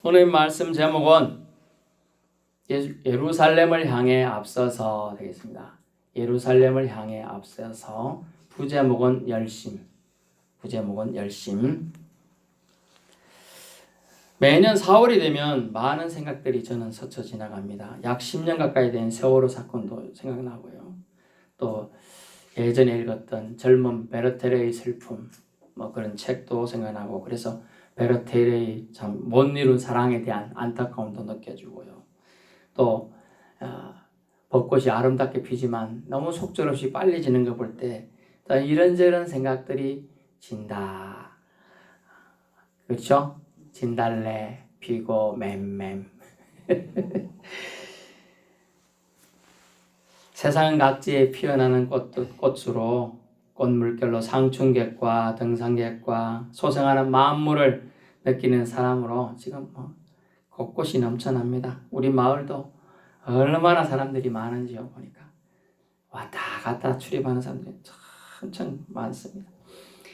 오늘 말씀 제목은 예루살렘을 향해 앞서서 되겠습니다. 예루살렘을 향해 앞서서 부제목은 열심. 매년 4월이 되면 많은 생각들이 저는 스쳐 지나갑니다. 약 10년 가까이 된 세월호 사건도 생각나고요. 또 예전에 읽었던 젊은 베르테르의 슬픔 그런 책도 생각나고, 그래서 베르테르의 참 못 이룬 사랑에 대한 안타까움도 느껴지고요. 또 벚꽃이 아름답게 피지만 너무 속절없이 빨리 지는 거 볼 때 이런저런 생각들이 진다. 그렇죠? 진달래 피고 맴맴. 세상 각지에 피어나는 꽃으로 꽃물결로 상춘객과 등산객과 소생하는 만물을 느끼는 사람으로 지금 곳곳이 넘쳐납니다. 우리 마을도 얼마나 사람들이 많은지요. 보니까 왔다 갔다 출입하는 사람들이 엄청 많습니다.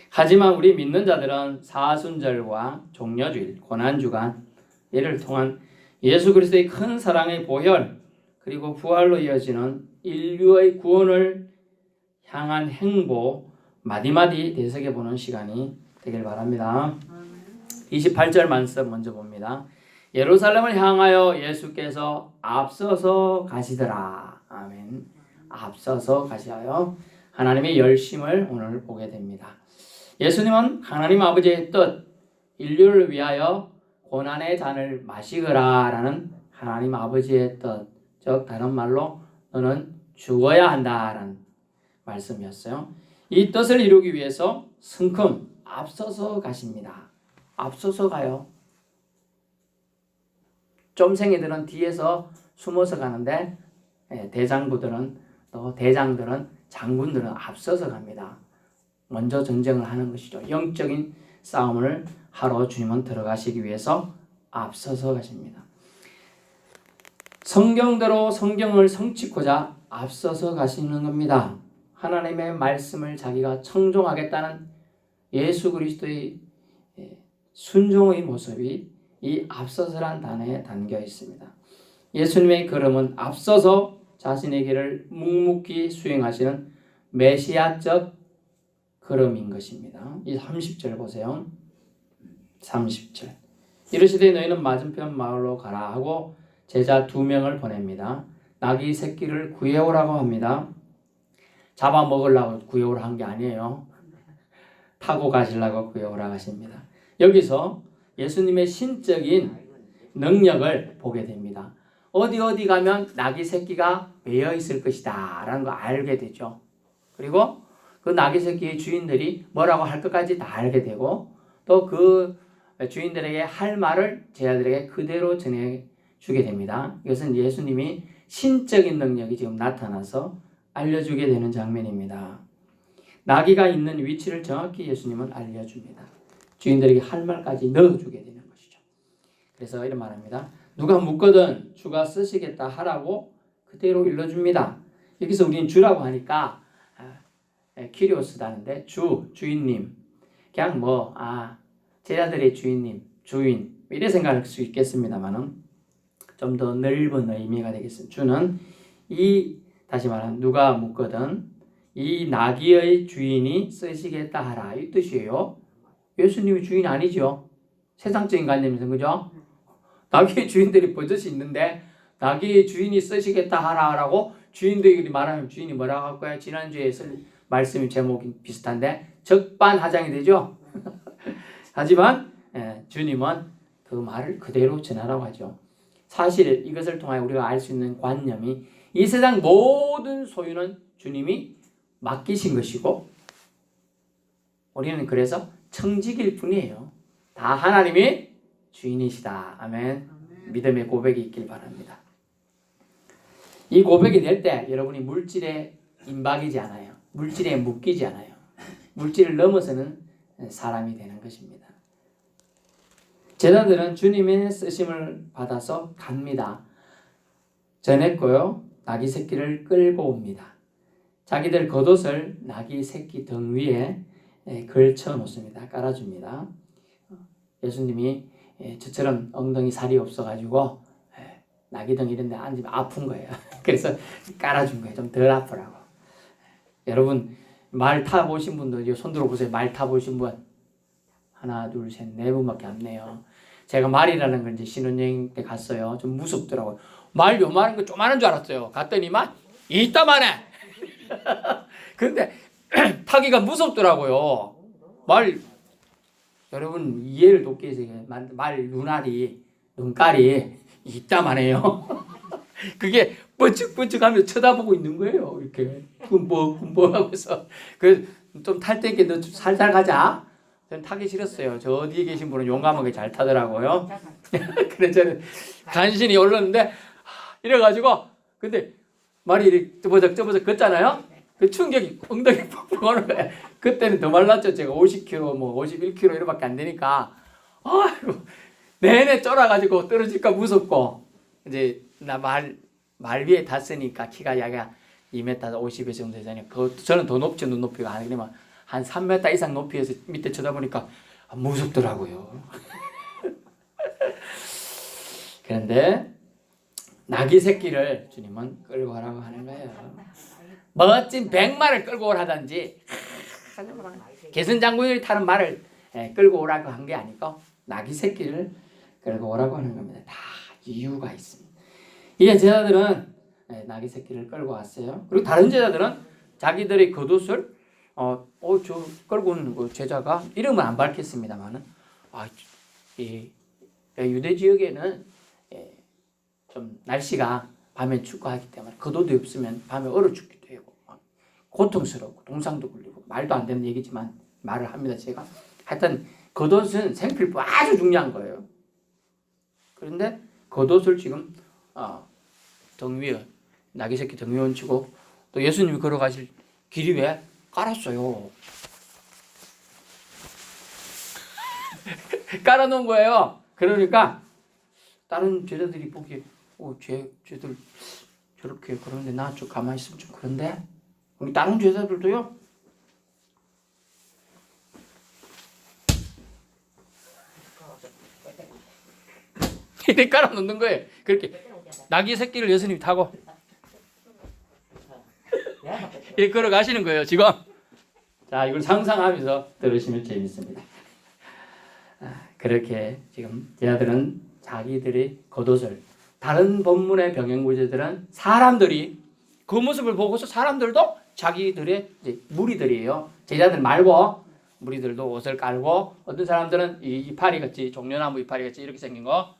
하지만 우리 믿는 자들은 사순절과 종려주일, 고난주간 이를 통한 예수 그리스도의 큰 사랑의 보혈 그리고 부활로 이어지는 인류의 구원을 향한 행보 마디마디 되새겨보는 시간이 되길 바랍니다. 28절 말씀 먼저 봅니다. 예루살렘을 향하여 예수께서 앞서서 가시더라. 아멘. 앞서서 가시하여 하나님의 열심을 오늘 보게 됩니다. 예수님은 하나님 아버지의 뜻, 인류를 위하여 고난의 잔을 마시거라 라는 하나님 아버지의 뜻, 즉 다른 말로 너는 죽어야 한다라는 말씀이었어요. 이 뜻을 이루기 위해서 성큼 앞서서 가십니다. 앞서서 가요. 쫌생이들은 뒤에서 숨어서 가는데 대장부들은 또 대장들은 장군들은 앞서서 갑니다. 먼저 전쟁을 하는 것이죠. 영적인 싸움을 하러 주님은 들어가시기 위해서 앞서서 가십니다. 성경대로 성경을 성취코자 앞서서 가시는 겁니다. 하나님의 말씀을 자기가 청종하겠다는 예수 그리스도의 순종의 모습이 이 앞서서란 단어에 담겨 있습니다. 예수님의 걸음은 앞서서 자신의 길을 묵묵히 수행하시는 메시아적 걸음인 것입니다. 이 30절 보세요. 30절. 이르시되 너희는 맞은편 마을로 가라 하고 제자 2명을 보냅니다. 나귀 새끼를 구해오라고 합니다. 잡아먹으려고 구해오라 한 게 아니에요. 타고 가시려고 구해오라 하십니다. 여기서 예수님의 신적인 능력을 보게 됩니다. 어디 가면 나귀 새끼가 매여 있을 것이다 라는 거 알게 되죠. 그리고 그 나귀 새끼의 주인들이 뭐라고 할 것까지 다 알게 되고, 또 그 주인들에게 할 말을 제자들에게 그대로 전해주게 됩니다. 이것은 예수님이 신적인 능력이 지금 나타나서 알려주게 되는 장면입니다. 나귀가 있는 위치를 정확히 예수님은 알려줍니다. 주인들에게 할 말까지 넣어주게 되는 것이죠. 그래서 이런 말합니다. 누가 묻거든 주가 쓰시겠다 하라고 그대로 일러줍니다. 여기서 우리는 주라고 하니까 키리오스다는데 주인님, 그냥 제자들의 주인님, 주인 이래 생각할 수 있겠습니다만은 좀 더 넓은 의미가 되겠습니다. 주는 다시 말하면 누가 묻거든 이 나귀의 주인이 쓰시겠다 하라 이 뜻이에요. 예수님이 주인 아니죠. 세상적인 관념에서 그죠? 나귀의 주인들이 버젓이 있는데 나귀의 주인이 쓰시겠다 하라라고 주인들이 말하면 주인이 뭐라고 할 거예요? 지난주에 쓸 말씀이 제목이 비슷한데 적반하장이 되죠. 하지만 주님은 그 말을 그대로 전하라고 하죠. 사실 이것을 통해 우리가 알 수 있는 관념이 이 세상 모든 소유는 주님이 맡기신 것이고 우리는 그래서 청지기일 뿐이에요. 다 하나님이 주인이시다. 아멘. 믿음의 고백이 있길 바랍니다. 이 고백이 될 때 여러분이 물질에 임박이지 않아요. 물질에 묶이지 않아요. 물질을 넘어서는 사람이 되는 것입니다. 제자들은 주님의 쓰심을 받아서 갑니다. 전했고요. 나귀 새끼를 끌고 옵니다. 자기들 겉옷을 나귀 새끼 등 위에 걸쳐 놓습니다. 깔아줍니다. 예수님이 저처럼 엉덩이 살이 없어가지고 나기등 이런 데 앉으면 아픈 거예요. 그래서 깔아준 거예요. 좀 덜 아프라고. 여러분 말 타보신 분들 손 들어보세요. 말 타보신 분 하나 둘 셋 네 분밖에 없네요. 제가 말이라는 걸 이제 신혼여행 때 갔어요. 좀 무섭더라고요. 말 요만한 거 조만한 줄 알았어요. 갔더니만 이따만해. 근데 타기가 무섭더라고요. 말 여러분 이해를 돕기 위해서 말 눈깔이 이따만해요. 그게 뻔쩍뻔쩍하면서 쳐다보고 있는 거예요. 이렇게 군복하면서 좀 탈 때 너 살살 가자. 저는 타기 싫었어요. 저 어디에 계신 분은 용감하게 잘 타더라고요. 그래서 저는 간신히 올랐는데 이래가지고 근데 말이 이렇게 쩌버적 걷잖아요. 그 충격이 엉덩이 푹푹 오는 거예요. 그때는 더 말랐죠. 제가 50kg, 51kg 이렇게밖에 안 되니까 아이고 내내 쫄아가지고 떨어질까 무섭고 이제 나 말 위에 탔으니까 키가 약 2m 50에 정도 되잖아요. 저는 더 높죠. 눈높이가 아니면 한 3m 이상 높이에서 밑에 쳐다보니까 무섭더라고요. 그런데 나귀 새끼를 주님은 끌고 가라고 하는 거예요. 멋진 백마를 끌고 오라든지 개선장군이 타는 말을 끌고 오라고 한 게 아니고 나귀 새끼를 끌고 오라고 하는 겁니다. 다 이유가 있습니다. 이게 제자들은 나귀 새끼를 끌고 왔어요. 그리고 다른 제자들은 자기들의 겉옷을 저 끌고 온 제자가 이름은 안 밝혔습니다만은 이 유대 지역에는 좀 날씨가 밤에 춥고 하기 때문에 겉옷이 없으면 밤에 얼어 죽기도 하고 고통스럽고 동상도 굴리고 말도 안 되는 얘기지만 말을 합니다. 제가 하여튼 겉옷은 생필품 아주 중요한 거예요. 그런데 겉옷을 지금 등 위에 나귀 새끼 등 위에 얹히고 또 예수님이 걸어가실 길 위에 깔았어요. 깔아놓은 거예요. 그러니까 다른 제자들이 보기에 쟤들 저렇게 그런데 나 좀 가만히 있으면 좀 그런데 우리 다른 제자들도요. 이렇게 깔아놓는 거예요. 그렇게 나귀 새끼를 예수님이 타고 이렇게 걸어가시는 거예요. 지금 자 이걸 상상하면서 들으시면 재밌습니다. 그렇게 지금 제자들은 자기들의 겉옷을 다른 본문의 병행구제들은 사람들이 그 모습을 보고서 사람들도 자기들의 이제 무리들이에요. 제자들 말고 무리들도 옷을 깔고 어떤 사람들은 이 이파리같이 종려나무 이파리같이 이렇게 생긴 거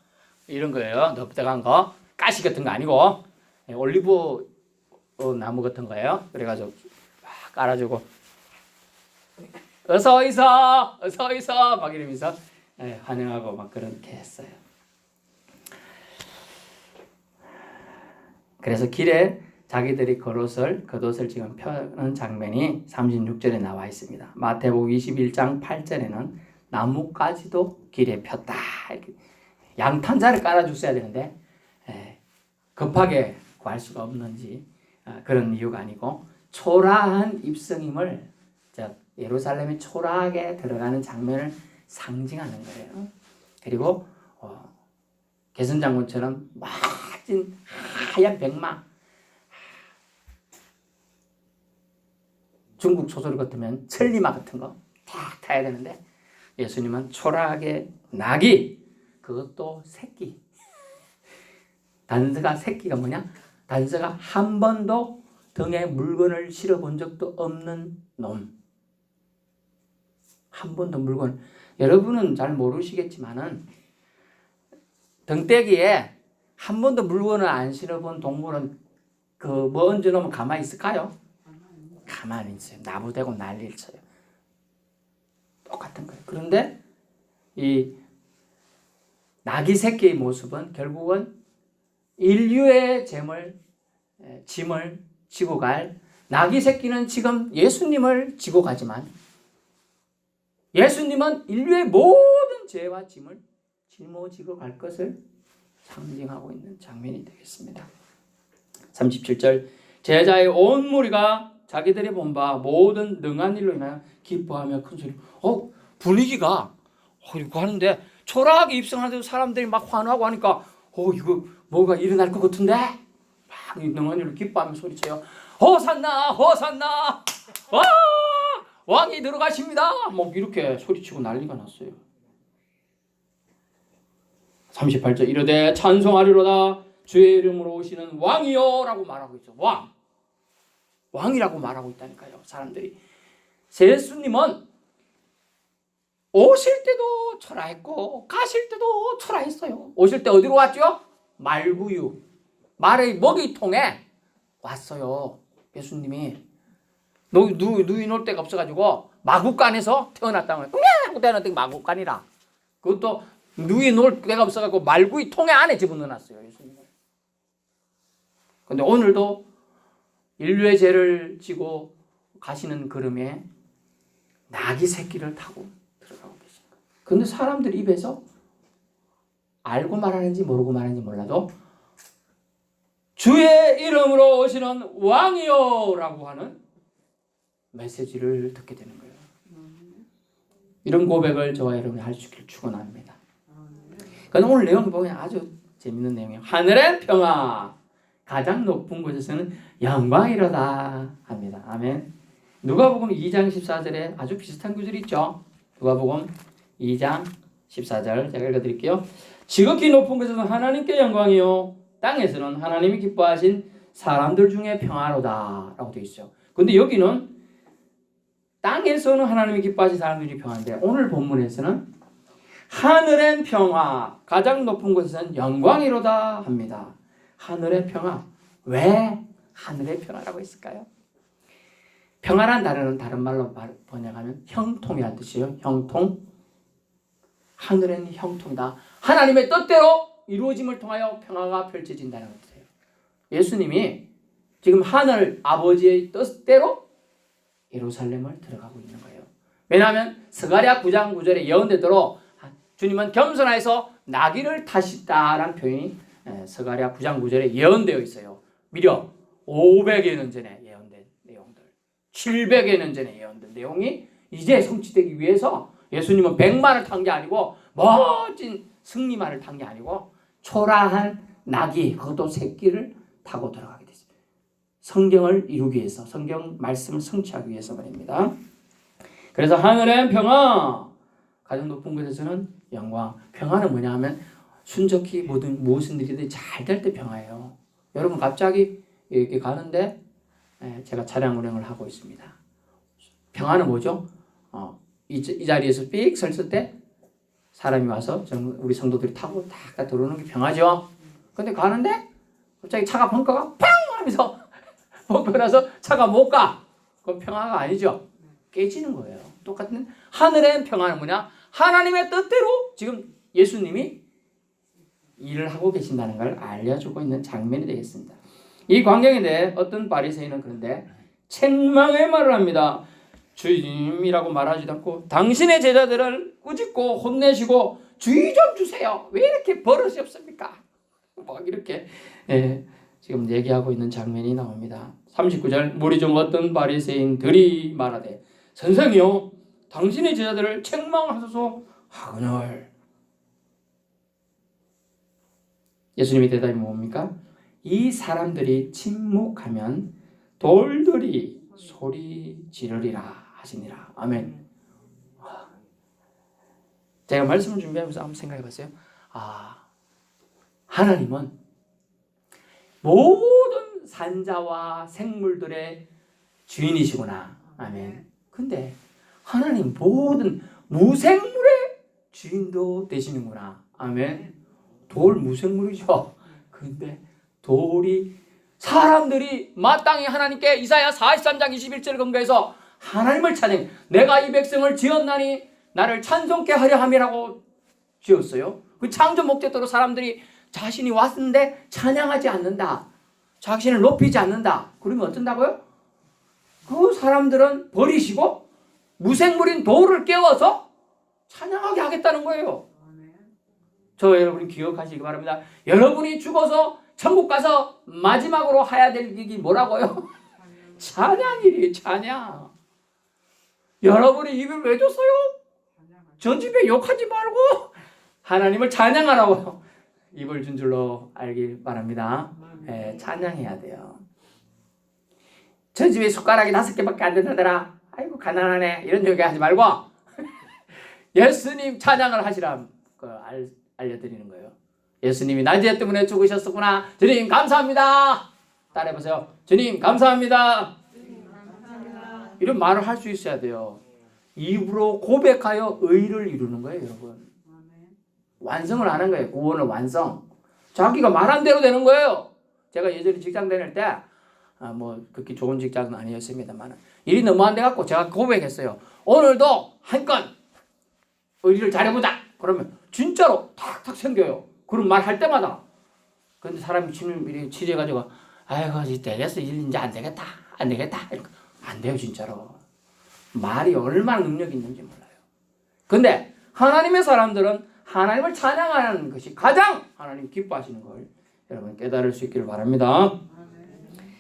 이런 거예요. 넓적한 거 가시 같은 거 아니고 올리브 나무 같은 거예요. 그래가지고 막 깔아주고 어서 있어 막 이러면서 환영하고 막 그렇게 했어요. 그래서 길에 자기들이 겉옷을 지금 펴는 장면이 36절에 나와 있습니다. 마태복음 21장 8절에는 나뭇가지도 길에 폈다. 양탄자를 깔아줬어야 되는데 급하게 구할 수가 없는지 그런 이유가 아니고 초라한 입성임을 예루살렘에 초라하게 들어가는 장면을 상징하는 거예요. 그리고 개선장군처럼 멋진 하얀 백마 중국 소설 같으면 천리마 같은 거 탁 타야 되는데 예수님은 초라하게 나귀 그것도 새끼 단서가 새끼가 뭐냐? 단서가 한 번도 등에 물건을 실어본 적도 없는 놈. 한 번도 물건 여러분은 잘 모르시겠지만은 등대기에 한 번도 물건을 안 실어본 동물은 뭐 얹어놓으면 가만히 있을까요? 가만히 있어요. 나부대고 난리를 쳐요. 똑같은 거예요. 그런데 이 나귀 새끼의 모습은 결국은 인류의 짐을 지고 갈 나귀 새끼는 지금 예수님을 지고 가지만 예수님은 인류의 모든 죄와 짐을 짊어지고 갈 것을 상징하고 있는 장면이 되겠습니다. 37절 제자의 온 무리가 자기들이 본 바 모든 능한 일로 인하여 기뻐하며 큰 소리로 분위기가 이거 하는데 초라하게 입성하는데도 사람들이 막 환호하고 하니까 이거 뭐가 일어날 것 같은데? 막 능언이를 기뻐하며 소리쳐요. 호산나 호산나 와 왕이 들어가십니다. 막 이렇게 소리치고 난리가 났어요. 38절 이르되 찬송하리로다 주의 이름으로 오시는 왕이요 라고 말하고 있죠. 왕이라고 말하고 있다니까요. 사람들이. 예수님은 오실 때도 초라했고 가실 때도 초라했어요. 오실 때 어디로 왔죠? 말구유 말의 먹이통에 왔어요. 예수님이 누이 놀 데가 없어가지고 마구간에서 태어났다고 하고 태어났더니 마구간이라. 그것도 누이 놀 데가 없어가지고 말구이 통에 안에 집어넣어놨어요. 예수님을. 근데 오늘도 인류의 죄를 지고 가시는 걸음에 나귀 새끼를 타고 들어가고 계십니다. 근데 사람들 입에서 알고 말하는지 모르고 말하는지 몰라도 주의 이름으로 오시는 왕이요 라고 하는 메시지를 듣게 되는 거예요. 이런 고백을 저와 여러분이 할 수 있기를 축원합니다. 그런데 오늘 내용 보면 아주 재밌는 내용이에요. 하늘의 평화 가장 높은 곳에서는 영광이로다 합니다. 아멘. 누가복음 2장 14절에 아주 비슷한 구절이 있죠. 누가복음 2장 14절 제가 읽어드릴게요. 지극히 높은 곳에서는 하나님께 영광이요 땅에서는 하나님이 기뻐하신 사람들 중에 평화로다 라고 되어 있어요. 근데 여기는 땅에서는 하나님이 기뻐하신 사람들이 평화인데 오늘 본문에서는 하늘의 평화 가장 높은 곳에서는 영광이로다 합니다. 하늘의 평화. 왜 하늘의 평화라고 했을까요? 평화란 단어는 다른 말로 번역하면 형통이라는 뜻이에요. 형통. 하늘엔 형통이다. 하나님의 뜻대로 이루어짐을 통하여 평화가 펼쳐진다는 뜻이에요. 예수님이 지금 하늘 아버지의 뜻대로 예루살렘을 들어가고 있는 거예요. 왜냐하면 스가랴 9장 9절에 예언되도록 주님은 겸손하여서 나귀를 타시다라는 표현이 스가랴 9장 9절에 예언되어 있어요. 미려 500여 년 전에 예언된 내용들, 700여 년 전에 예언된 내용이 이제 성취되기 위해서 예수님은 백마를 탄 게 아니고 멋진 승리마를 탄 게 아니고 초라한 나귀, 그것도 새끼를 타고 들어가게 됐어요. 성경을 이루기 위해서, 성경 말씀을 성취하기 위해서 말입니다. 그래서 하늘의 평화, 가장 높은 곳에서는 영광. 평화는 뭐냐 하면 순적히 무슨 일이든 잘 될 때 평화예요. 여러분 갑자기 이렇게 가는데 제가 차량 운행을 하고 있습니다. 평화는 뭐죠? 이 자리에서 삑 섰을 때 사람이 와서 우리 성도들이 타고 딱 들어오는 게 평화죠. 근데 가는데 갑자기 차가 벙커가 팡 하면서 벙커 나서 차가 못 가. 그건 평화가 아니죠. 깨지는 거예요. 똑같은 하늘의 평화는 뭐냐? 하나님의 뜻대로 지금 예수님이 일을 하고 계신다는 걸 알려주고 있는 장면이 되겠습니다. 이 광경인데 어떤 바리새인은 그런데 책망의 말을 합니다. 주님이라고 말하지도 않고 당신의 제자들을 꾸짖고 혼내시고 주의 좀 주세요. 왜 이렇게 버릇이 없습니까? 막 이렇게 지금 얘기하고 있는 장면이 나옵니다. 39절 무리 중 어떤 바리새인들이 말하되 선생이요 당신의 제자들을 책망하소서 하거늘. 예수님의 대답이 뭡니까? 이 사람들이 침묵하면 돌들이 소리 지르리라 하시니라. 아멘. 제가 말씀을 준비하면서 한번 생각해 봤어요. 하나님은 모든 산자와 생물들의 주인이시구나. 아멘. 근데 하나님 모든 무생물의 주인도 되시는구나. 아멘. 돌 무생물이죠. 근데 돌이 사람들이 마땅히 하나님께 이사야 43장 21절을 근거해서 하나님을 찬양, 내가 이 백성을 지었나니 나를 찬송케 하려 함이라고 지었어요. 그 창조 목적대로 사람들이 자신이 왔는데 찬양하지 않는다, 자신을 높이지 않는다, 그러면 어쩐다고요? 그 사람들은 버리시고 무생물인 돌을 깨워서 찬양하게 하겠다는 거예요. 저 여러분이 기억하시기 바랍니다. 여러분이 죽어서 천국 가서 마지막으로 해야 될 일이 뭐라고요? 찬양이래요. 찬양. 여러분이 입을 왜 줬어요? 저 집에 욕하지 말고 하나님을 찬양하라고 입을 준 줄로 알길 바랍니다. 예, 찬양해야 돼요. 저 집에 숟가락이 5개밖에 안 된다더라. 아이고 가난하네. 이런 얘기 하지 말고 예수님 찬양을 하시라 알려드리는 거예요. 예수님이 나 죄 때문에 죽으셨었구나. 주님 감사합니다. 따라해보세요. 주님 감사합니다. 이런 말을 할 수 있어야 돼요. 입으로 고백하여 의를 이루는 거예요, 여러분. 완성을 하는 거예요. 구원을 완성. 자기가 말한 대로 되는 거예요. 제가 예전에 직장 다닐 때 뭐 그렇게 좋은 직장은 아니었습니다만 일이 너무 안 돼갖고 제가 고백했어요. 오늘도 한 건 의리를 잘해보자. 그러면 진짜로 탁탁 생겨요. 그런 말 할 때마다. 근데 사람이 취재해가지고 아이고 이제 되겠어. 이제 안 되겠다. 안 되겠다. 안 돼요 진짜로. 말이 얼마나 능력이 있는지 몰라요. 근데 하나님의 사람들은 하나님을 찬양하는 것이 가장 하나님 기뻐하시는 걸 여러분 깨달을 수 있기를 바랍니다.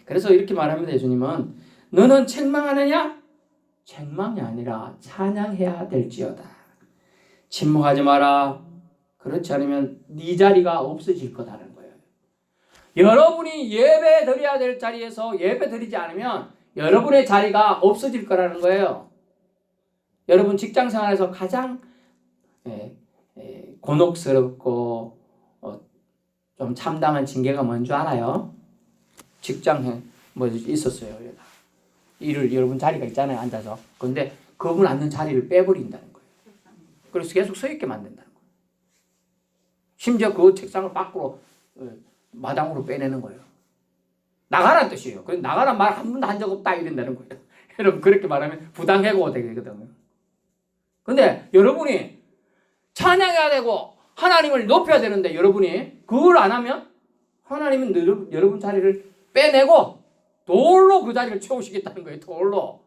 그래서 이렇게 말합니다. 예수님은 너는 책망하느냐? 책망이 아니라 찬양해야 될지어다. 침묵하지 마라. 그렇지 않으면 네 자리가 없어질 거다는 거예요. 여러분이 예배 드려야 될 자리에서 예배 드리지 않으면 여러분의 자리가 없어질 거라는 거예요. 여러분 직장 생활에서 가장 곤혹스럽고 좀 참담한 징계가 뭔지 알아요? 직장에 뭐 있었어요. 일을 여러분 자리가 있잖아요. 앉아서. 근데 그분 앉는 자리를 빼버린다는 거예요. 그래서 계속 서 있게 만든다는 거예요. 심지어 그 책상을 밖으로 마당으로 빼내는 거예요. 나가라는 뜻이에요. 그래서 나가란 말 한 번도 한 적 없다 이런다는 거예요. 여러분 그렇게 말하면 부당해고 되거든요. 근데 여러분이 찬양해야 되고 하나님을 높여야 되는데 여러분이 그걸 안 하면 하나님은 여러분 자리를 빼내고 돌로 그 자리를 채우시겠다는 거예요. 돌로.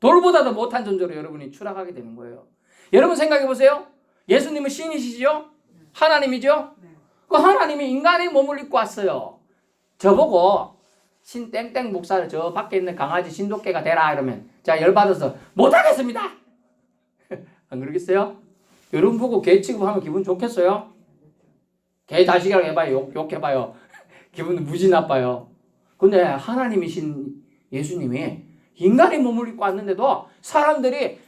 돌보다도 못한 존재로 여러분이 추락하게 되는 거예요. 여러분 생각해 보세요. 예수님은 신이시죠? 하나님이죠? 그 하나님이 인간의 몸을 입고 왔어요. 저보고 신 땡땡 목사를 저 밖에 있는 강아지 신도깨가 되라 이러면 제가 열받아서 못하겠습니다. 안 그러겠어요? 여러분 보고 개 취급하면 기분 좋겠어요? 개 자식이라고 해봐요. 욕해봐요. 기분 무지 나빠요. 근데 하나님이신 예수님이 인간의 몸을 입고 왔는데도 사람들이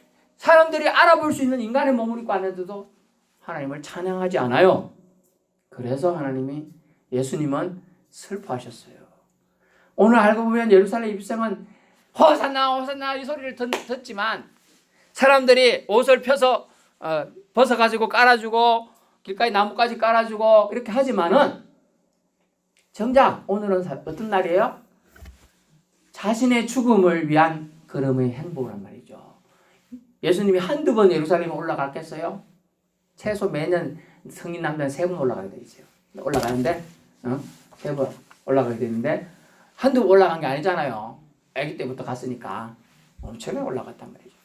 알아볼 수 있는 인간의 몸을 입고 왔는데도 하나님을 찬양하지 않아요. 그래서 예수님은 슬퍼하셨어요. 오늘 알고 보면 예루살렘 입성은 호산나 호산나 이 소리를 듣지만 사람들이 옷을 펴서 벗어가지고 깔아주고 길가에 나뭇가지 깔아주고 이렇게 하지만은 정작 오늘은 어떤 날이에요? 자신의 죽음을 위한 걸음의 행보란 말이죠. 예수님이 한두 번 예루살렘에 올라갔겠어요? 최소 매년 성인 남자는 3번 올라가게 돼 있어요. 올라가는데 3번 올라가게 되는데 한두 번 올라간 게 아니잖아요. 아기 때부터 갔으니까 엄청나게 올라갔단 말이죠.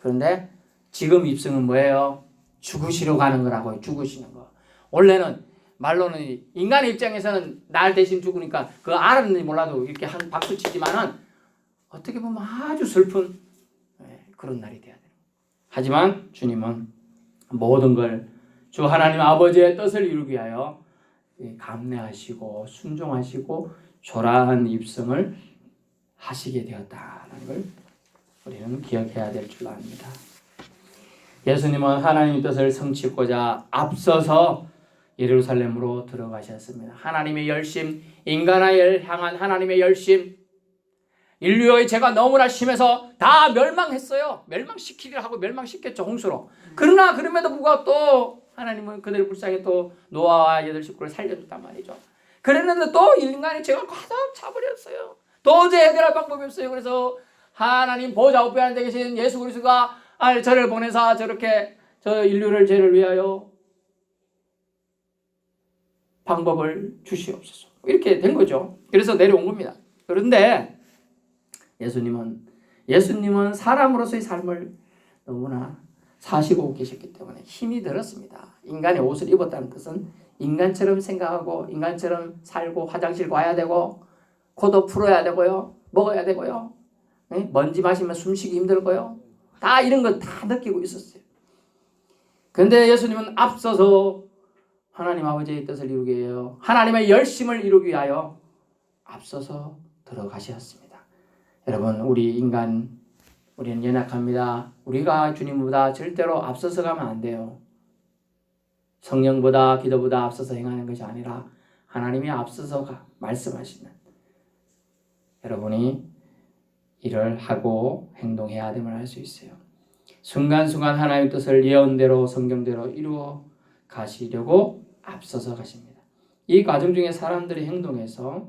그런데 지금 입성은 뭐예요? 죽으시러 가는 거라고요. 죽으시는 거. 원래는 말로는 인간의 입장에서는 날 대신 죽으니까 그거 알았는지 몰라도 이렇게 한 박수 치지만은 어떻게 보면 아주 슬픈 그런 날이 돼야 돼요. 하지만 주님은 모든 걸 주 하나님 아버지의 뜻을 이루기 위하여 감내하시고 순종하시고 초라한 입성을 하시게 되었다는 걸 우리는 기억해야 될 줄 압니다. 예수님은 하나님의 뜻을 성취하고자 앞서서 예루살렘으로 들어가셨습니다. 하나님의 열심, 인간을 향한 하나님의 열심, 인류의 죄가 너무나 심해서 다 멸망했어요. 멸망시키려 하고 멸망시켰죠, 홍수로. 그러나 그럼에도 불구하고 또 하나님은 그들을 불쌍히 또 노아와 8식구를 살려줬단 말이죠. 그랬는데 또 인간의 죄가 가득 차버렸어요. 도저히 해결할 방법이 없어요. 그래서 하나님 보좌 우편에 앉아 계신 예수 그리스도가 저를 보내사 저렇게 저 인류를 죄를 위하여 방법을 주시옵소서. 이렇게 된 거죠. 그래서 내려온 겁니다. 그런데 예수님은 사람으로서의 삶을 너무나 사시고 계셨기 때문에 힘이 들었습니다. 인간의 옷을 입었다는 뜻은 인간처럼 생각하고 인간처럼 살고 화장실 가야 되고 코도 풀어야 되고요. 먹어야 되고요. 먼지 마시면 숨쉬기 힘들고요. 다 이런 거 다 느끼고 있었어요. 근데 예수님은 앞서서 하나님 아버지의 뜻을 이루기 위하여 하나님의 열심을 이루기 위하여 앞서서 들어가셨습니다. 여러분, 우리는 연약합니다. 우리가 주님보다 절대로 앞서서 가면 안 돼요. 성령보다 기도보다 앞서서 행하는 것이 아니라 하나님이 앞서서 말씀하시는 여러분이 일을 하고 행동해야 됨을 알 수 있어요. 순간순간 하나님의 뜻을 예언대로 성경대로 이루어 가시려고 앞서서 가십니다. 이 과정 중에 사람들이 행동해서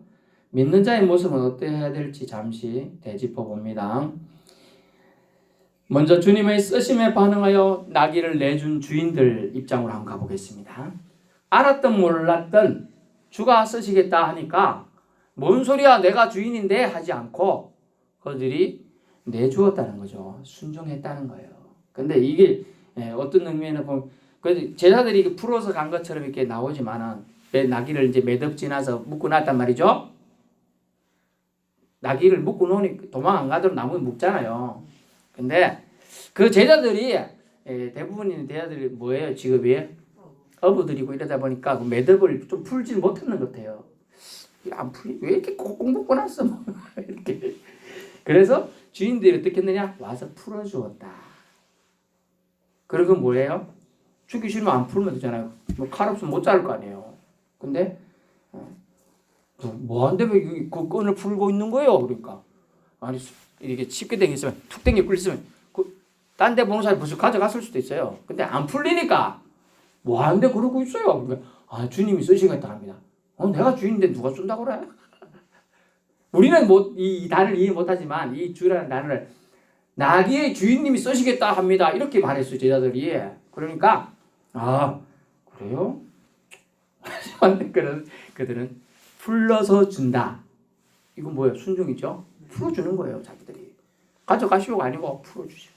믿는 자의 모습은 어떠해야 될지 잠시 되짚어 봅니다. 먼저 주님의 쓰심에 반응하여 나귀를 내준 주인들 입장으로 한번 가보겠습니다. 알았든 몰랐든 주가 쓰시겠다 하니까 뭔 소리야 내가 주인인데 하지 않고 그들이 내주었다는 거죠. 순종했다는 거예요. 근데 이게 어떤 의미에는 보면 제자들이 풀어서 간 것처럼 이렇게 나오지만은 나귀를 이제 매듭 지나서 묶고 놨단 말이죠. 나귀를 묶고 놓으니 도망 안 가도록 나무에 묶잖아요. 근데 그 제자들이 대부분의 제자들이 뭐예요? 직업이 어부들이고 이러다 보니까 그 매듭을 좀 풀지 못했는 것 같아요. 안 풀리 왜 이렇게 꽁꽁 묶고 놨어? 이렇게. 그래서 주인들이 어떻게 했느냐? 와서 풀어주었다. 그리고 뭐예요? 죽기 싫으면 안 풀면 되잖아요. 뭐 칼 없으면 못 자를 거 아니에요. 근데 뭐한데 왜 그 끈을 풀고 있는 거예요? 그러니까 아니 이렇게 쉽게 당겼으면 툭 당겨 끌렸으면 딴 데 보는 사람이 벌써 가져갔을 수도 있어요. 근데 안 풀리니까 뭐하는데 그러고 있어요. 그러니까 주님이 쓰시겠다 합니다. 내가 주인인데 누가 쏜다고 그래? 우리는 이 단어를 이해 못하지만 이 주라는 단어를 나귀의 주인님이 쓰시겠다 합니다. 이렇게 말했어요. 제자들이. 그러니까 그래요? 그들은 풀러서 준다. 이건 뭐예요? 순종이죠. 풀어주는 거예요. 자기들이. 가져가시오가 아니고 풀어주시오.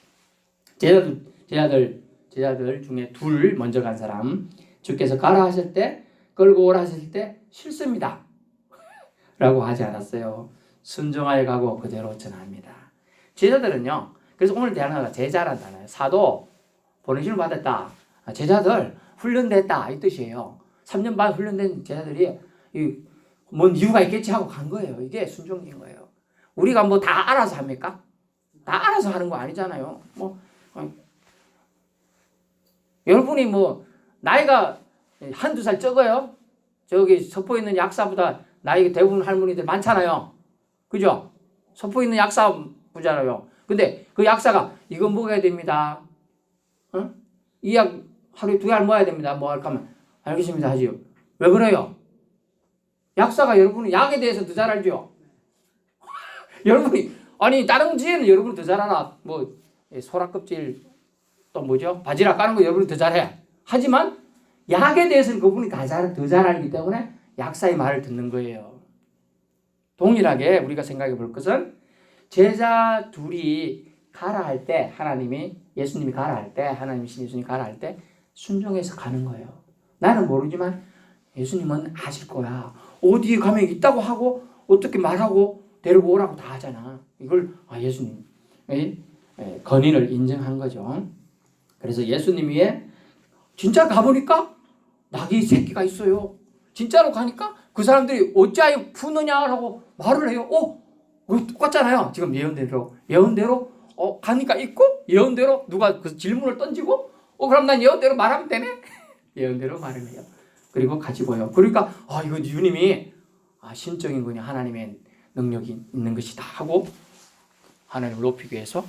제자들 중에 둘 먼저 간 사람 주께서 가라 하실 때 끌고 오라 하실 때 싫습니다 라고 하지 않았어요. 순종하여 가고 그대로 전합니다. 제자들은요. 그래서 오늘 대하나가 제자란 단어예요. 사도 보내심을 받았다. 제자들 훈련됐다 이 뜻이에요. 3년 반 훈련된 제자들이 뭔 이유가 있겠지 하고 간 거예요. 이게 순종인 거예요. 우리가 뭐 다 알아서 합니까? 다 알아서 하는 거 아니잖아요. 여러분이 나이가 한두 살 적어요? 저기 서포에 있는 약사보다 나이 대부분 할머니들 많잖아요. 그죠? 서포에 있는 약사부잖아요. 근데 그 약사가 이거 먹어야 됩니다. 이 약 하루에 2알 먹어야 됩니다. 뭐 할까 하면 알겠습니다 하지요. 왜 그래요? 약사가 여러분은 약에 대해서 더 잘 알죠? 여러분이 다른 지혜는 여러분이 더 잘 알아. 소라껍질 또 뭐죠? 바지락 까는 거 여러분이 더 잘해. 하지만 약에 대해서는 그분이 더 잘 알기 때문에 약사의 말을 듣는 거예요. 동일하게 우리가 생각해 볼 것은 제자 둘이 가라 할 때 예수님이 가라 할 때 하나님이신 예수님이 가라 할 때 순종해서 가는 거예요. 나는 모르지만 예수님은 아실 거야. 어디에 가면 있다고 하고 어떻게 말하고 데리고 오라고 다 하잖아. 이걸 예수님의 권위를 인정한 거죠. 그래서 예수님 위에 진짜 가보니까 나귀 새끼가 있어요. 진짜로 가니까 그 사람들이 어찌하여 푸느냐라고 말을 해요. 똑같잖아요. 지금 예언대로 가니까 있고 예언대로 누가 그 질문을 던지고 그럼 난 예언대로 말하면 되네. 예언대로 말을 해요. 그리고 가지고요. 그러니까 이거 주님이 신적인 분이 하나님의 능력이 있는 것이다 하고 하나님을 높이기 위해서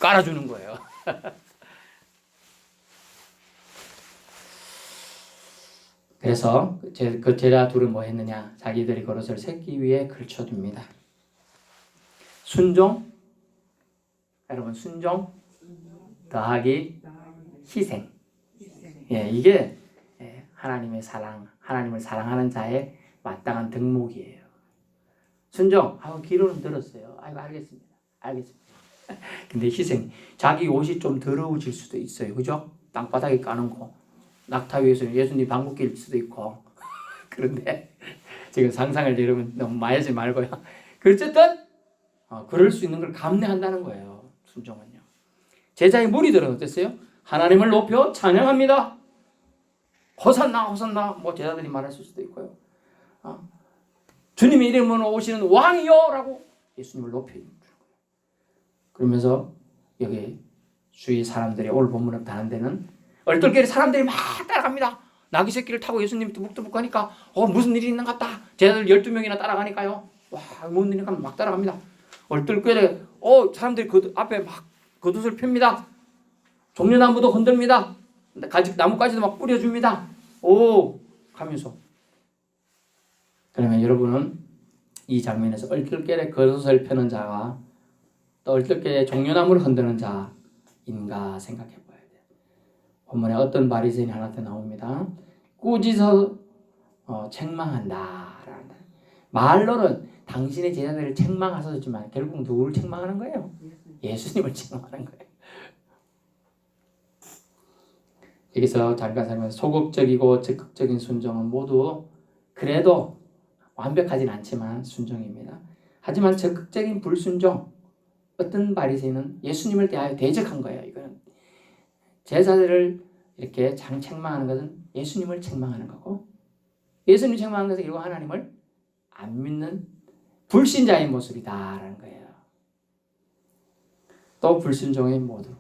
깔아주는 거예요. 그래서 그 제자 둘은 뭐 했느냐? 자기들이 그릇을 새끼 위에 걸쳐둡니다. 순종, 여러분 순종 더하기 희생. 이게 하나님의 사랑, 하나님을 사랑하는 자의 마땅한 덕목이에요. 순종, 귀로는 들었어요. 알겠습니다. 근데 희생, 자기 옷이 좀 더러워질 수도 있어요. 그죠? 땅바닥에 까는 거. 낙타 위에서 예수님 방귀 낄 수도 있고. 그런데 지금 상상을 여러분 너무 많이 하지 말고요. 어쨌든 그럴 수 있는 걸 감내한다는 거예요. 순종은요. 제자의 무리들은 어땠어요? 하나님을 높여 찬양합니다. 호산나 호산나 뭐 제자들이 말했을 수도 있고요. 주님의 이름으로 오시는 왕이요 라고 예수님을 높여 주는 거예요. 그러면서 여기 주위 사람들이 오늘 본문에 다른 데는 얼떨결에 사람들이 막 따라갑니다. 나귀 새끼를 타고 예수님이 뚜벅뚜벅 가니까 무슨 일이 있는 것 같다. 제자들 12명이나 따라가니까요. 와, 무슨 일인가 막 따라갑니다. 얼떨결에 사람들이 그 앞에 막 겉옷을 펴니다. 종려나무도 흔듭니다. 나뭇가지도 막 뿌려줍니다. 하면서. 그러면 여러분은 이 장면에서 얼떨결에 겉옷을 펴는 자가 또 얼떨결에 종려나무를 흔드는 자인가 생각해 봐야 돼요. 본문에 어떤 바리새인이 하나 더 나옵니다. 꾸짖어 책망한다. 말로는 당신의 제자들을 책망하셨지만 결국 누구를 책망하는 거예요? 예수님을 책망하는 거예요. 여기서 잠깐 살면서 소극적이고 적극적인 순종은 모두 그래도 완벽하진 않지만 순종입니다. 하지만 적극적인 불순종, 어떤 바리새인은 예수님을 대하여 대적한 거예요. 이거는 제자들을 이렇게 책망하는 것은 예수님을 책망하는 거고, 예수님 책망하는 것은 결국 하나님을 안 믿는 불신자의 모습이다라는 거예요. 또 불순종의 모두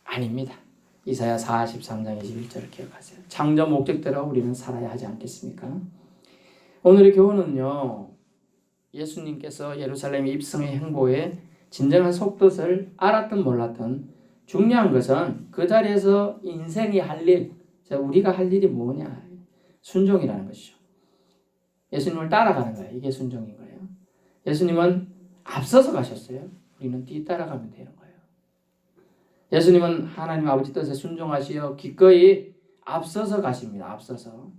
아닙니다. 이사야 43장 21절을 기억하세요. 창조 목적대로 우리는 살아야 하지 않겠습니까? 오늘의 교훈은요, 예수님께서 예루살렘 입성의 행보에 진정한 속뜻을 알았든 몰랐든 중요한 것은 그 자리에서 인생이 할 일, 우리가 할 일이 뭐냐? 순종이라는 것이죠. 예수님을 따라가는 거예요. 이게 순종인 거예요. 예수님은 앞서서 가셨어요. 우리는 뒤따라가면 되는 거예요. 예수님은 하나님 아버지 뜻에 순종하시어 기꺼이 앞서서 가십니다. 앞서서.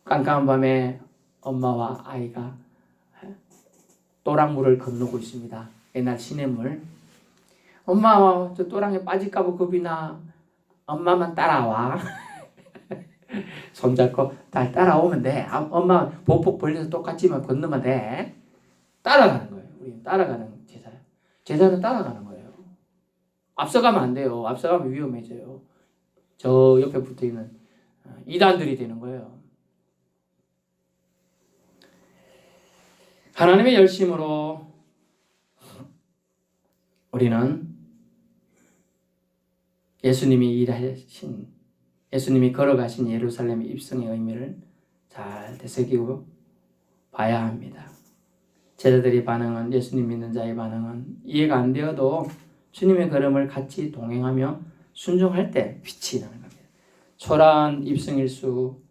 깜깜한 밤에 엄마와 아이가 또랑물을 건너고 있습니다. 옛날 시냇물. 엄마, 저 또랑에 빠질까 봐 겁이 나. 엄마만 따라와. 손잡고 따라오면 돼. 엄마 보폭 벌려서 똑같이만 건너면 돼. 따라가는 거예요. 우리는 따라가는 제자예요. 제자는 따라가는 거예요. 앞서가면 안 돼요. 앞서가면 위험해져요. 저 옆에 붙어있는 이단들이 되는 거예요. 하나님의 열심으로 우리는 예수님이 걸어가신 예루살렘 입성의 의미를 잘 되새기고 봐야 합니다. 제자들의 반응은, 예수님 믿는 자의 반응은 이해가 안 되어도 주님의 걸음을 같이 동행하며 순종할 때 빛이 나는 겁니다. 초라한 입성일 수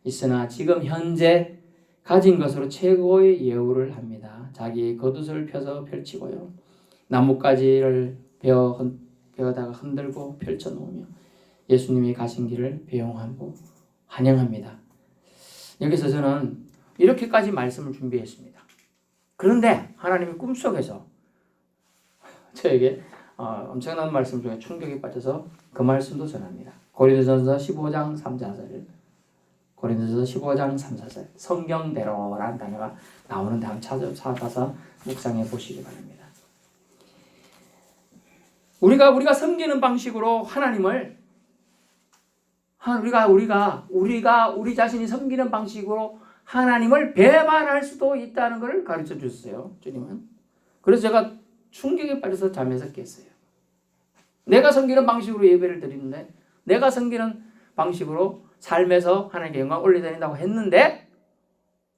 있으나 지금 현재 가진 것으로 최고의 예우를 합니다. 자기의 겉옷을 펴서 펼치고요. 나뭇가지를 베어다가 흔들고 펼쳐놓으며 예수님이 가신 길을 배용하고 환영합니다. 여기서 저는 이렇게까지 말씀을 준비했습니다. 그런데 하나님이 꿈속에서 저에게 엄청난 말씀 중에 충격에 빠져서 그 말씀도 전합니다. 고린도전서 15장 3, 4절. 고린도전서 15장 3, 4절. 성경대로라는 단어가 나오는데 한번 찾아서 묵상해 보시기 바랍니다. 우리가 섬기는 방식으로 하나님을 우리가 우리 자신이 섬기는 방식으로 하나님을 배반할 수도 있다는 것을 가르쳐 주셨어요. 주님은. 그래서 제가 충격에 빠져서 잠에서 깼어요. 내가 섬기는 방식으로 예배를 드리는데, 내가 섬기는 방식으로 삶에서 하나님께 영광 올려드린다고 했는데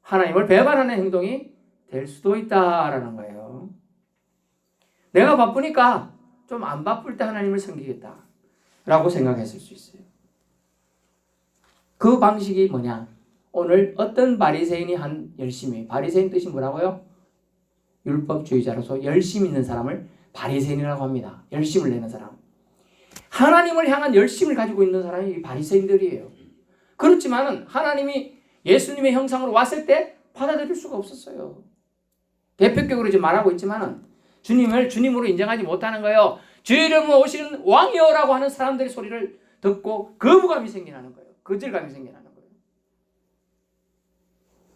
하나님을 배반하는 행동이 될 수도 있다라는 거예요. 내가 바쁘니까 좀 안 바쁠 때 하나님을 섬기겠다라고 생각했을 수 있어요. 그 방식이 뭐냐? 오늘 어떤 바리새인이 한 열심히, 바리새인 뜻이 뭐라고요? 율법주의자로서 열심 있는 사람을 바리새인이라고 합니다. 열심을 내는 사람. 하나님을 향한 열심을 가지고 있는 사람이 바리새인들이에요. 그렇지만 하나님이 예수님의 형상으로 왔을 때 받아들일 수가 없었어요. 대표격으로 지금 말하고 있지만 주님을 주님으로 인정하지 못하는 거예요. 주의 이름으로 오시는 왕이여라고 하는 사람들의 소리를 듣고 거부감이 생겨나는 거예요. 거절감이 생겨나는 거예요.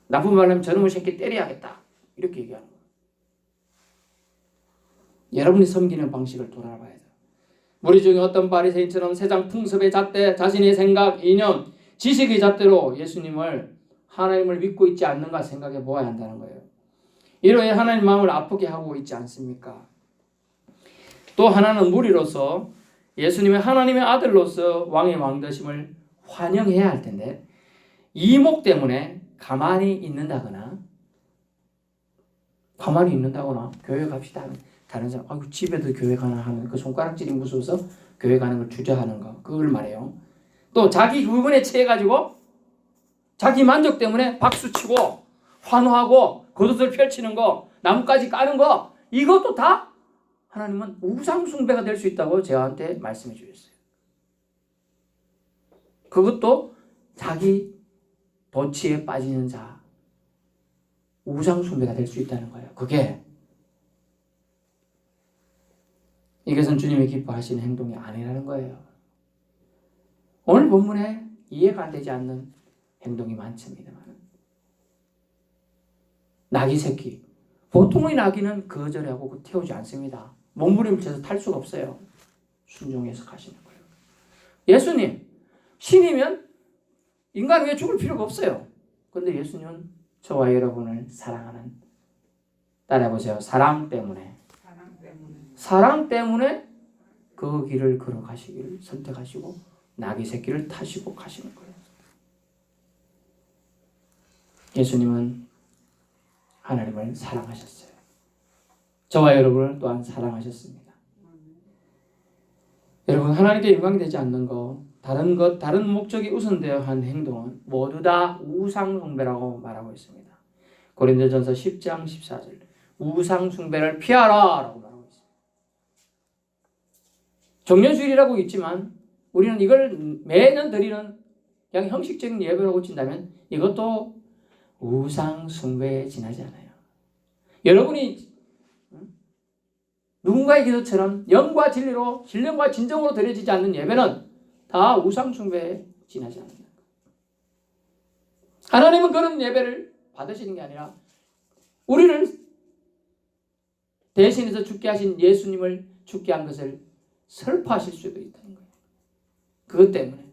나쁜 말하면 저놈의 새끼 때려야겠다. 이렇게 얘기하는 거예요. 여러분이 섬기는 방식을 돌아봐야 돼요. 우리 중에 어떤 바리새인처럼 세상 풍습의 잣대, 자신의 생각, 이념, 지식의 잣대로 예수님을, 하나님을 믿고 있지 않는가 생각해 보아야 한다는 거예요. 이로 인해 하나님 마음을 아프게 하고 있지 않습니까? 또 하나는 무리로서 예수님의 하나님의 아들로서 왕의 왕되심을 환영해야 할 텐데 이목 때문에 가만히 있는다거나 교회 갑시다 하는 다른 사람, 아이고 집에도 교회 가나 하는 그 손가락질이 무서워서 교회 가는 걸 주저하는 거, 그걸 말해요. 또 자기 의문에 취해가지고 자기 만족 때문에 박수치고 환호하고 겉옷을 펼치는 거, 나뭇가지 까는 거, 이것도 다 하나님은 우상숭배가 될 수 있다고 저한테 말씀해 주셨어요. 그것도 자기 도취에 빠지는 자, 우상숭배가 될 수 있다는 거예요. 이것은 주님이 기뻐하시는 행동이 아니라는 거예요. 오늘 본문에 이해가 안 되지 않는 행동이 많습니다. 나귀 새끼. 보통의 나귀는 거절하고 태우지 않습니다. 몸부림쳐서 탈 수가 없어요. 순종해서 가시는 거예요. 예수님, 신이면 인간은 왜 죽을 필요가 없어요. 그런데 예수님은 저와 여러분을 사랑하는, 따라해보세요. 사랑 때문에 그 길을 걸어가시기를 선택하시고 나귀 새끼를 타시고 가시는 거예요. 예수님은 하나님을 사랑하셨어요. 저와 여러분을 또한 사랑하셨습니다. 여러분, 하나님께 영광이 되지 않는 것, 다른 목적이 우선되어 한 행동은 모두 다 우상숭배라고 말하고 있습니다. 고린도전서 10장 14절, 우상숭배를 피하라 라고 말하고 있습니다. 정년주일이라고 있지만 우리는 이걸 매년 드리는 그냥 형식적인 예배라고 친다면 이것도 우상숭배에 지나지 않아요. 여러분이 누군가의 기도처럼 영과 진리로, 신령과 진정으로 드려지지 않는 예배는 다 우상숭배에 지나지 않는다. 하나님은 그런 예배를 받으시는 게 아니라 우리를 대신해서 죽게 하신 예수님을 죽게 한 것을 설파하실 수도 있다는 거예요. 그것 때문에.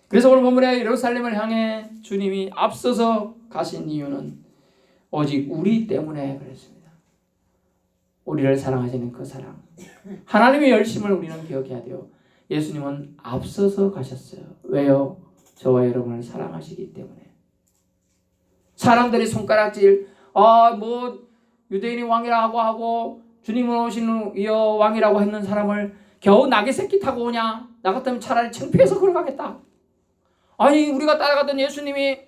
그래서 오늘 본문에 예루살렘을 향해 주님이 앞서서 가신 이유는 오직 우리 때문에 그랬습니다. 우리를 사랑하시는 그 사랑, 하나님의 열심을 우리는 기억해야 돼요. 예수님은 앞서서 가셨어요. 왜요? 저와 여러분을 사랑하시기 때문에. 사람들이 손가락질, 유대인이 왕이라고 하고 주님은 오시는 이어 왕이라고 했는 사람을 겨우 나귀 새끼 타고 오냐? 나 같으면 차라리 창피해서 걸어가겠다. 아니, 우리가 따라가던 예수님이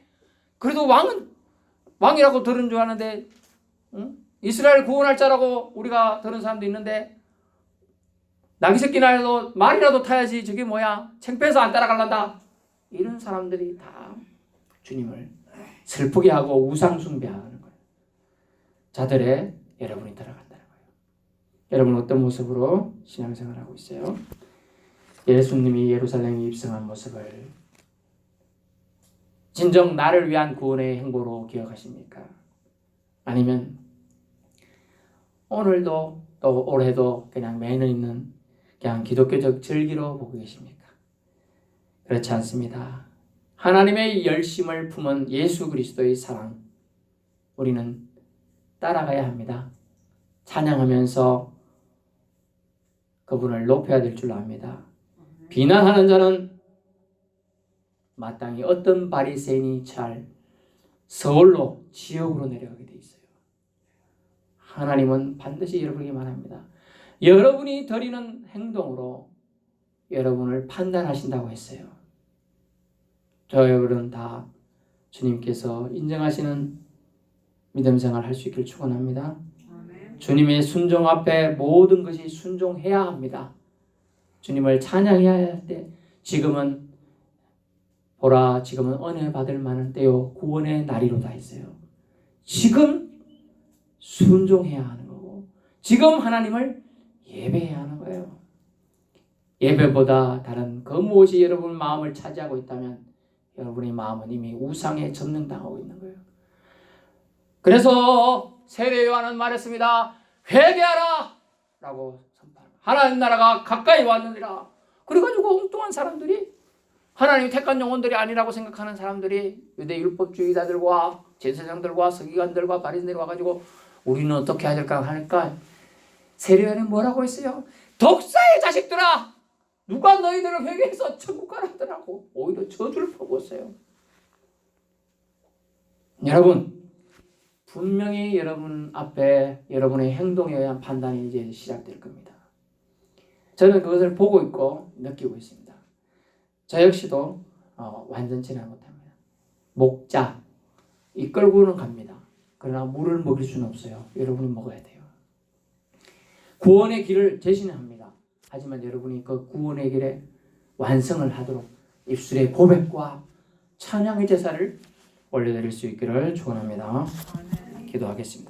그래도 왕이라고 들은 줄 아는데, 이스라엘 구원할 자라고 우리가 들은 사람도 있는데 나귀 새끼라도 말이라도 타야지, 저게 뭐야? 창피해서 안 따라갈란다. 이런 사람들이 다 주님을 슬프게 하고 우상숭배하는 거예요. 자들의 여러분이 따라간다는 거예요. 여러분 어떤 모습으로 신앙생활을 하고 있어요? 예수님이 예루살렘에 입성한 모습을 진정 나를 위한 구원의 행보로 기억하십니까? 아니면 오늘도 또 올해도 그냥 매년 있는 그냥 기독교적 절기로 보고 계십니까? 그렇지 않습니다. 하나님의 열심을 품은 예수 그리스도의 사랑, 우리는 따라가야 합니다. 찬양하면서 그분을 높여야 될 줄 압니다. 비난하는 자는 마땅히 어떤 바리새인이 잘 서울로, 지옥으로 내려가게 돼 있어요. 하나님은 반드시 여러분에게 말합니다. 여러분이 드리는 행동으로 여러분을 판단하신다고 했어요. 저 여러분 다 주님께서 인정하시는 믿음 생활 할 수 있길 축원합니다. 주님의 순종 앞에 모든 것이 순종해야 합니다. 주님을 찬양해야 할 때 지금은 보라, 지금은 은혜 받을 만한 때요, 구원의 날이로다 했어요. 지금 순종해야 하는 거고, 지금 하나님을 예배해야 하는 거예요. 예배보다 다른 그 무엇이 여러분 마음을 차지하고 있다면 여러분의 마음은 이미 우상에 점령당하고 있는 거예요. 그래서 세례 요한은 말했습니다. 회개하라 라고 선포합니다. 하나님 나라가 가까이 왔느니라. 그래가지고 엉뚱한 사람들이, 하나님 택한 영혼들이 아니라고 생각하는 사람들이 유대 율법주의자들과 제사장들과 서기관들과 바리새인들이 와가지고 우리는 어떻게 해야 될까 하니까 세례요한은 뭐라고 했어요? 독사의 자식들아, 누가 너희들을 회개해서 천국 가라 하더라고. 오히려 저주를 퍼부었어요. 여러분, 분명히 여러분 앞에 여러분의 행동에 의한 판단이 이제 시작될 겁니다. 저는 그것을 보고 있고 느끼고 있습니다. 저 역시도 완전치는 못합니다. 목자 이끌고는 갑니다. 그러나 물을 먹일 수는 없어요. 여러분이 먹어야 돼요. 구원의 길을 제시는 합니다. 하지만 여러분이 그 구원의 길에 완성을 하도록 입술의 고백과 찬양의 제사를 올려드릴 수 있기를 축원합니다. 기도하겠습니다.